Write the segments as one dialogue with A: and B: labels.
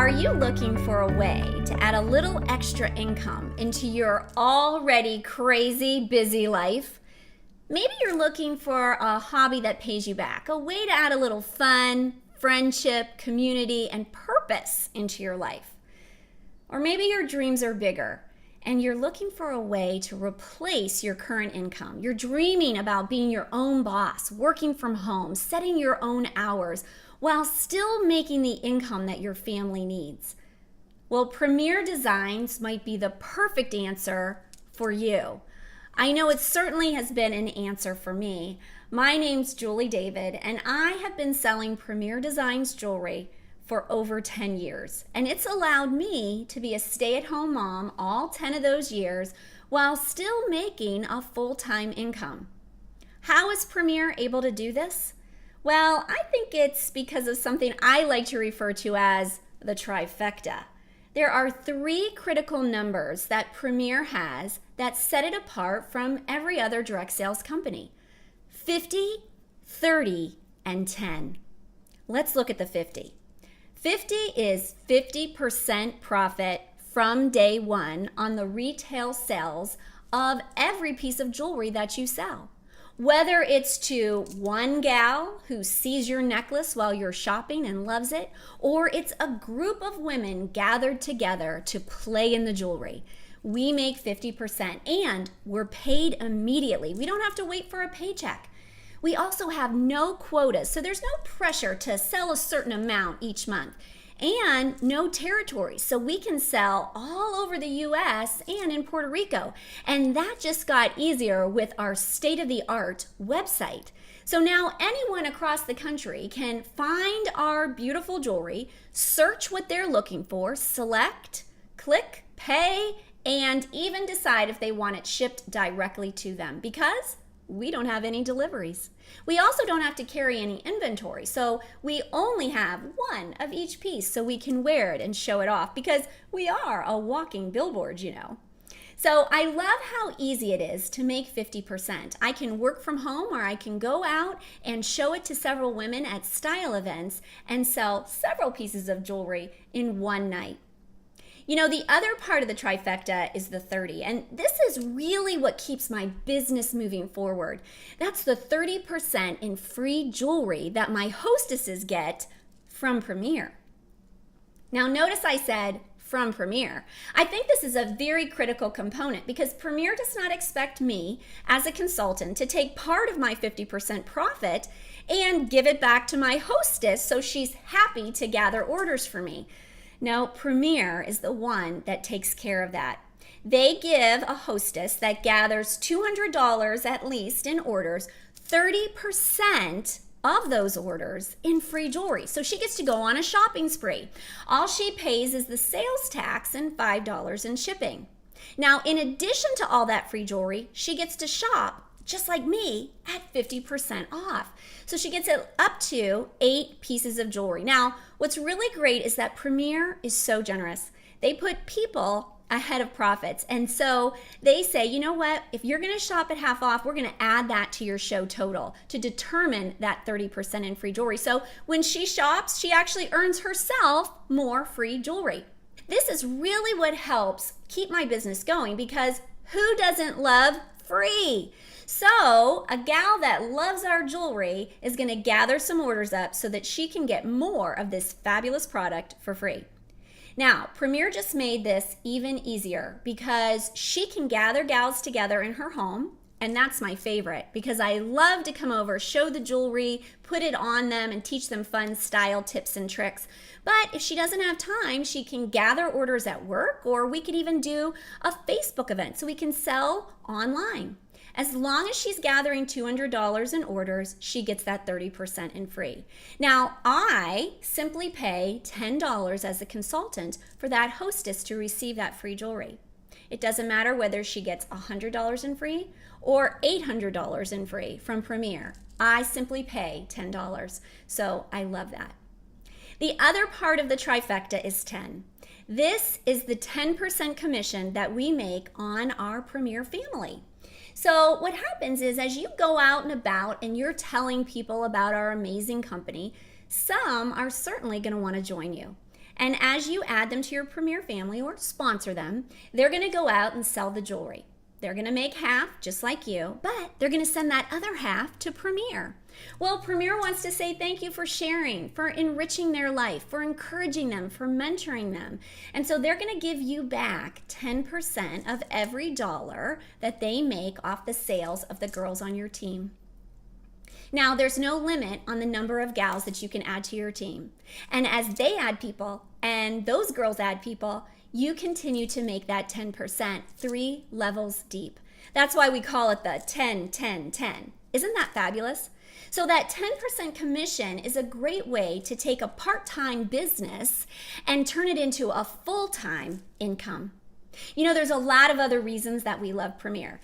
A: Are you looking for a way to add a little extra income into your already crazy busy life? Maybe you're looking for a hobby that pays you back, a way to add a little fun, friendship, community, and purpose into your life. Or maybe your dreams are bigger and you're looking for a way to replace your current income. You're dreaming about being your own boss, working from home, setting your own hours, while still making the income that your family needs. Well, Premier Designs might be the perfect answer for you. I know it certainly has been an answer for me. My name's Julie David, and I have been selling Premier Designs jewelry for over 10 years. And it's allowed me to be a stay-at-home mom all 10 of those years while still making a full-time income. How is Premier able to do this? Well, I think it's because of something I like to refer to as the trifecta. There are 3 critical numbers that Premier has that set it apart from every other direct sales company: 50, 30, and 10. Let's look at the 50. 50 is 50% profit from day one on the retail sales of every piece of jewelry that you sell. Whether it's to one gal who sees your necklace while you're shopping and loves it, or it's a group of women gathered together to play in the jewelry, we make 50% and we're paid immediately. We don't have to wait for a paycheck. We also have no quotas, so there's no pressure to sell a certain amount each month, and no territory, so we can sell all over the US and in Puerto Rico. And that just got easier with our state-of-the-art website. So now anyone across the country can find our beautiful jewelry, search what they're looking for, select, click, pay, and even decide if they want it shipped directly to them, because we don't have any deliveries. We also don't have to carry any inventory, so we only have one of each piece so we can wear it and show it off, because we are a walking billboard, you know. So I love how easy it is to make 50%. I can work from home, or I can go out and show it to several women at style events and sell several pieces of jewelry in one night. You know, the other part of the trifecta is the 30, and this is really what keeps my business moving forward. That's the 30% in free jewelry that my hostesses get from Premier. Now, notice I said from Premier. I think this is a very critical component, because Premier does not expect me as a consultant to take part of my 50% profit and give it back to my hostess so she's happy to gather orders for me. No, Premier is the one that takes care of that. They give a hostess that gathers $200 at least in orders, 30% of those orders in free jewelry. So she gets to go on a shopping spree. All she pays is the sales tax and $5 in shipping. Now, in addition to all that free jewelry, she gets to shop, just like me, at 50% off. So she gets it up to 8 pieces of jewelry. Now, what's really great is that Premier is so generous. They put people ahead of profits. And so they say, you know what, if you're gonna shop at half off, we're gonna add that to your show total to determine that 30% in free jewelry. So when she shops, she actually earns herself more free jewelry. This is really what helps keep my business going, because who doesn't love free? So a gal that loves our jewelry is going to gather some orders up so that she can get more of this fabulous product for free. Now, Premier just made this even easier, because she can gather gals together in her home, and that's my favorite, because I love to come over, show the jewelry, put it on them, and teach them fun style tips and tricks. But if she doesn't have time, she can gather orders at work, or we could even do a Facebook event so we can sell online. As long as she's gathering $200 in orders, she gets that 30% in free. Now, I simply pay $10 as a consultant for that hostess to receive that free jewelry. It doesn't matter whether she gets $100 in free or $800 in free from Premier. I simply pay $10. So I love that. The other part of the trifecta is 10. This is the 10% commission that we make on our Premier family. So what happens is, as you go out and about and you're telling people about our amazing company, some are certainly going to want to join you. And as you add them to your Premier family or sponsor them, they're going to go out and sell the jewelry. They're going to make half, just like you, but they're going to send that other half to Premier. Well, Premier wants to say thank you for sharing, for enriching their life, for encouraging them, for mentoring them. And so they're going to give you back 10% of every dollar that they make off the sales of the girls on your team. Now, there's no limit on the number of gals that you can add to your team. And as they add people and those girls add people, you continue to make that 10% 3 levels deep. That's why we call it the 10, 10, 10. Isn't that fabulous? So that 10% commission is a great way to take a part-time business and turn it into a full-time income. You know, there's a lot of other reasons that we love Premier.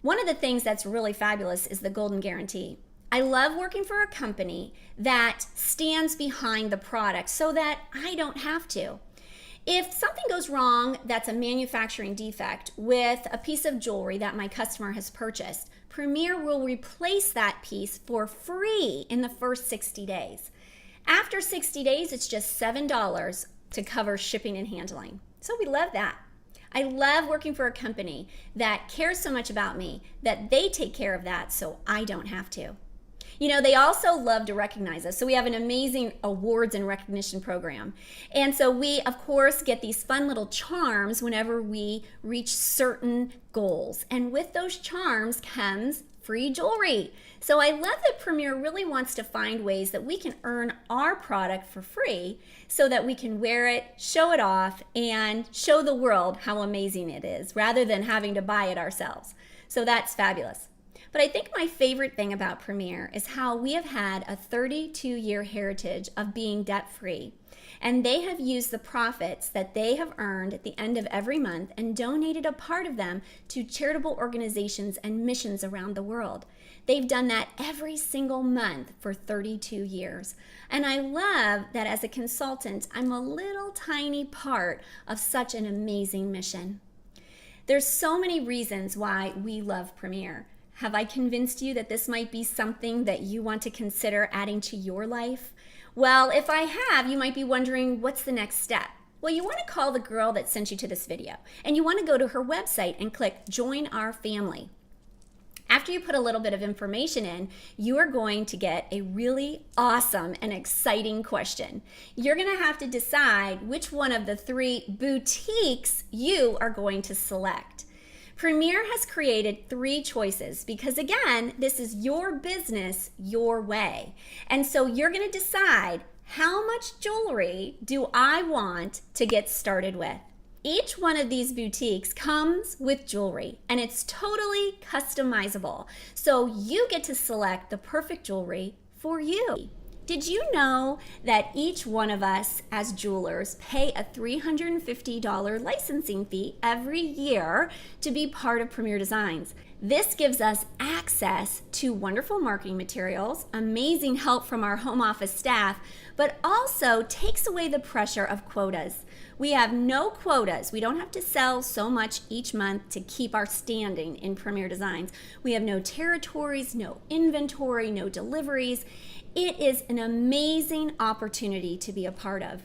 A: One of the things that's really fabulous is the Golden Guarantee. I love working for a company that stands behind the product so that I don't have to. If something goes wrong that's a manufacturing defect with a piece of jewelry that my customer has purchased, Premier will replace that piece for free in the first 60 days. After 60 days, it's just $7 to cover shipping and handling. So we love that. I love working for a company that cares so much about me that they take care of that so I don't have to. You know, they also love to recognize us. So we have an amazing awards and recognition program. And so we, of course, get these fun little charms whenever we reach certain goals. And with those charms comes free jewelry. So I love that Premier really wants to find ways that we can earn our product for free so that we can wear it, show it off, and show the world how amazing it is rather than having to buy it ourselves. So that's fabulous. But I think my favorite thing about Premier is how we have had a 32-year heritage of being debt-free. And they have used the profits that they have earned at the end of every month and donated a part of them to charitable organizations and missions around the world. They've done that every single month for 32 years. And I love that as a consultant, I'm a little tiny part of such an amazing mission. There's so many reasons why we love Premier. Have I convinced you that this might be something that you want to consider adding to your life? Well, if I have, you might be wondering, what's the next step? Well, you want to call the girl that sent you to this video, and you want to go to her website and click Join Our Family. After you put a little bit of information in, you are going to get a really awesome and exciting question. You're going to have to decide which one of the 3 boutiques you are going to select. Premier has created 3 choices because, again, this is your business your way. And so you're going to decide, how much jewelry do I want to get started with? Each one of these boutiques comes with jewelry, and it's totally customizable. So you get to select the perfect jewelry for you. Did you know that each one of us as jewelers pay a $350 licensing fee every year to be part of Premier Designs? This gives us access to wonderful marketing materials, amazing help from our home office staff, but also takes away the pressure of quotas. We have no quotas. We don't have to sell so much each month to keep our standing in Premier Designs. We have no territories, no inventory, no deliveries. It is an amazing opportunity to be a part of.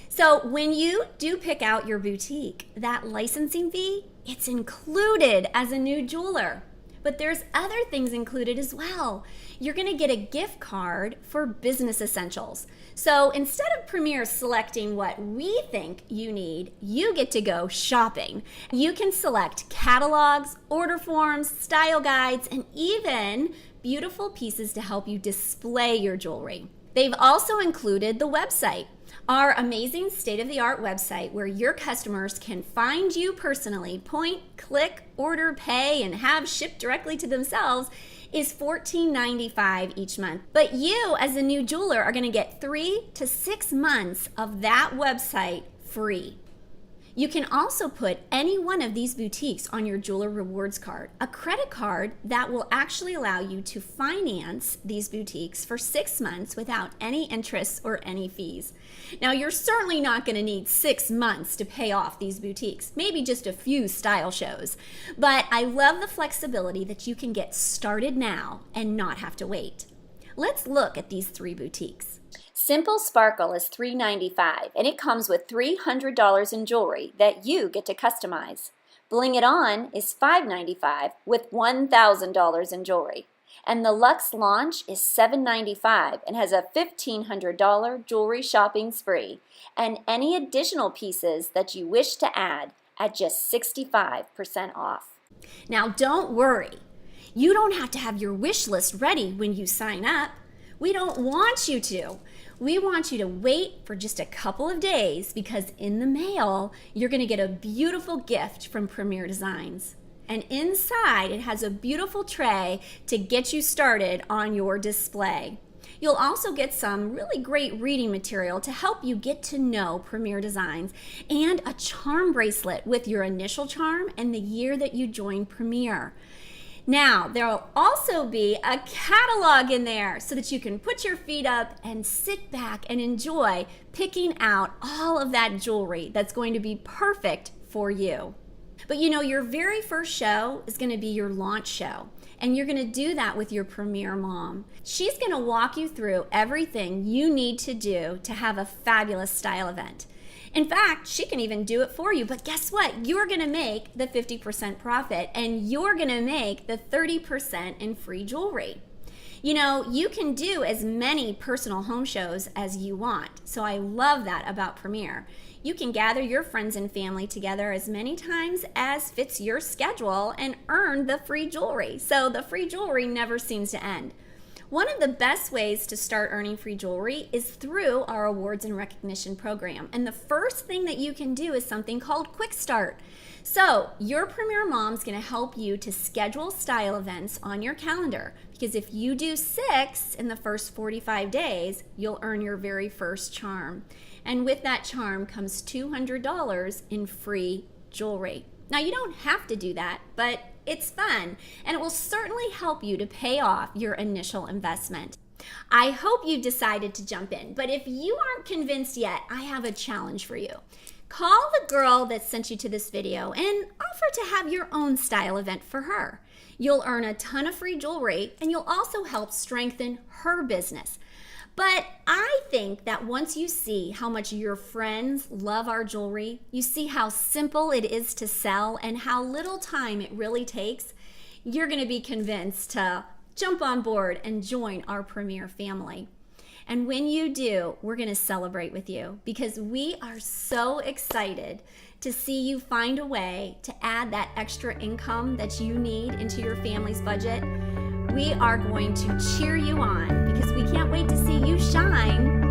A: So when you do pick out your boutique, that licensing fee, it's included as a new jeweler. But there's other things included as well. You're going to get a gift card for business essentials. So instead of Premier selecting what we think you need, you get to go shopping. You can select catalogs, order forms, style guides, and even beautiful pieces to help you display your jewelry. They've also included the website, our amazing state-of-the-art website where your customers can find you personally, point, click, order, pay, and have shipped directly to themselves is $14.95 each month. But you, as a new jeweler, are going to get 3 to 6 months of that website free. You can also put any one of these boutiques on your Jeweler Rewards card, a credit card that will actually allow you to finance these boutiques for 6 months without any interest or any fees. Now, you're certainly not going to need 6 months to pay off these boutiques, maybe just a few style shows. But I love the flexibility that you can get started now and not have to wait. let's look at these 3 boutiques. Simple Sparkle is $395, and it comes with $300 in jewelry that you get to customize. Bling It On is $595 with $1,000 in jewelry. And the Luxe Launch is $795 and has a $1,500 jewelry shopping spree and any additional pieces that you wish to add at just 65% off. Now don't worry. You don't have to have your wish list ready when you sign up. We don't want you to. We want you to wait for just a couple of days because in the mail, you're going to get a beautiful gift from Premier Designs. And inside, it has a beautiful tray to get you started on your display. You'll also get some really great reading material to help you get to know Premier Designs and a charm bracelet with your initial charm and the year that you joined Premier. Now, there'll also be a catalog in there so that you can put your feet up and sit back and enjoy picking out all of that jewelry that's going to be perfect for you. But you know, your very first show is going to be your launch show, and you're going to do that with your Premier mom. She's going to walk you through everything you need to do to have a fabulous style event. In fact, she can even do it for you, but guess what? You're going to make the 50% profit, and you're going to make the 30% in free jewelry. You know, you can do as many personal home shows as you want, so I love that about Premier. You can gather your friends and family together as many times as fits your schedule and earn the free jewelry. So the free jewelry never seems to end. One of the best ways to start earning free jewelry is through our awards and recognition program. And the first thing that you can do is something called Quick Start. So your Premier Mom's going to help you to schedule style events on your calendar, because if you do 6 in the first 45 days, you'll earn your very first charm. And with that charm comes $200 in free jewelry. Now, you don't have to do that, but it's fun, and it will certainly help you to pay off your initial investment. I hope you decided to jump in, but if you aren't convinced yet, I have a challenge for you. Call the girl that sent you to this video and offer to have your own style event for her. You'll earn a ton of free jewelry, and you'll also help strengthen her business. But I think that once you see how much your friends love our jewelry, you see how simple it is to sell and how little time it really takes, you're going to be convinced to jump on board and join our Premier family. And when you do, we're going to celebrate with you because we are so excited to see you find a way to add that extra income that you need into your family's budget. We are going to cheer you on because we can't wait to see you shine